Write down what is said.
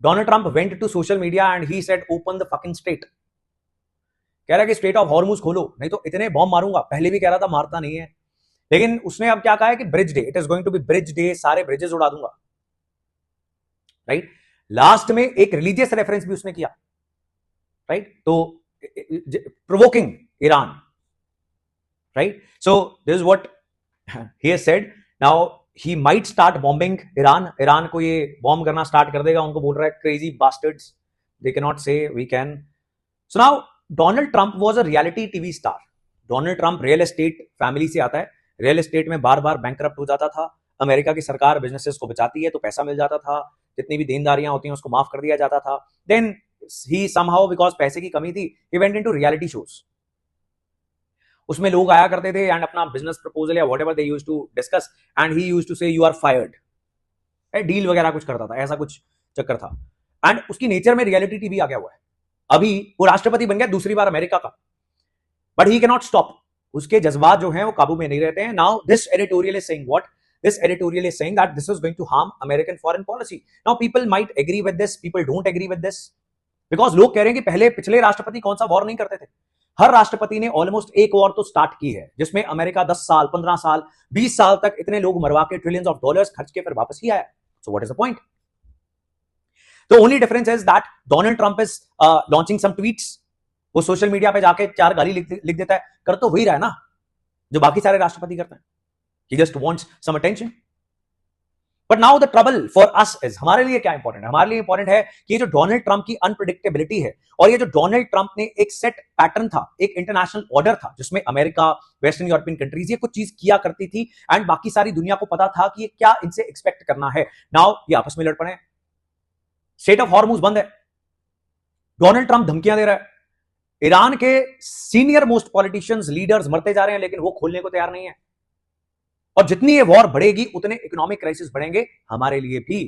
Donald Trump went to social media and he said open the fucking strait. कह रहा है कि straight of Hormuz खोलो, नहीं तो इतने बॉम्ब मारूंगा। पहले भी कह रहा था मारता नहीं है, लेकिन उसने अब क्या कहा है कि bridge day, it is going to be bridge day, सारे ब्रिजेस उड़ा दूंगा। राइट, लास्ट में एक रिलीजियस रेफरेंस भी उसने किया। राइट, तो provoking Iran. Right, so this is what he has said. Now he might start bombing Iran. Iran को ये बॉम्ब करना स्टार्ट कर देगा। उनको बोल रहा है crazy bastards, they can not say we can. So now Donald Trump was a reality TV star. Donald Trump real estate family से आता है। रियल एस्टेट में बार बार बैंकरप्ट हो जाता था। अमेरिका की सरकार बिजनेसेस को बचाती है तो पैसा मिल जाता था, जितनी भी देनदारियां होती हैं उसको माफ कर दिया जाता था। देन ही समहाउ, बिकॉज पैसे की कमी थी, he went into reality shows. उसमें लोग आया करते थे एंड अपना बिजनेस प्रपोजल या whatever they used to discuss, and he used to say you are fired. Deal वगैरह कुछ करता था, ऐसा कुछ चक्कर था। एंड उसकी नेचर में रियलिटी टीवी आ गया हुआ है। अभी वो राष्ट्रपति बन गया दूसरी बार अमेरिका का, but he can not stop. उसके जज्बात जो हैं वो काबू में नहीं रहते हैं। Now this editorial is saying what? This editorial is saying that this is going to harm American foreign policy. Now people might agree with this, people don't agree with this, because लोग कह रहे हैं कि पहले पिछले राष्ट्रपति कौन सा वॉर नहीं करते थे। हर राष्ट्रपति ने ऑलमोस्ट एक वॉर तो स्टार्ट की है, जिसमें अमेरिका 10 साल 15 साल 20 साल तक इतने लोग मरवा के ट्रिलियंस ऑफ डॉलर्स खर्च के फिर वापस ही आया। So what is the point? The only difference is that Donald Trump is launching some tweets. वो सोशल मीडिया पे जाके 4 गाली लिख देता है। कर तो वही रहा है ना जो बाकी सारे राष्ट्रपति करते हैं। He just wants some attention. But now the trouble for us is, हमारे लिए क्या इंपॉर्टेंट है? हमारे लिए इंपॉर्टेंट है कि ये जो डोनाल्ड ट्रंप की अनप्रिडिक्टेबिलिटी है, और ये जो डोनाल्ड ट्रंप ने एक सेट पैटर्न था, एक इंटरनेशनल ऑर्डर था, जिसमें अमेरिका, वेस्टर्न यूरोपियन कंट्रीज ये कुछ चीज किया करती थी, एंड बाकी सारी दुनिया को पता था कि ये क्या इनसे एक्सपेक्ट करना है। नाउ ये आपस में लड़ पड़े। स्टेट ऑफ हॉर्मुज बंद है, डोनाल्ड ट्रंप धमकियां दे रहा है, ईरान के सीनियर मोस्ट पॉलिटिशियंस, लीडर्स मरते जा रहे हैं, लेकिन वो खोलने को तैयार नहीं है। और जितनी ये वॉर बढ़ेगी उतने इकोनॉमिक क्राइसिस बढ़ेंगे हमारे लिए भी।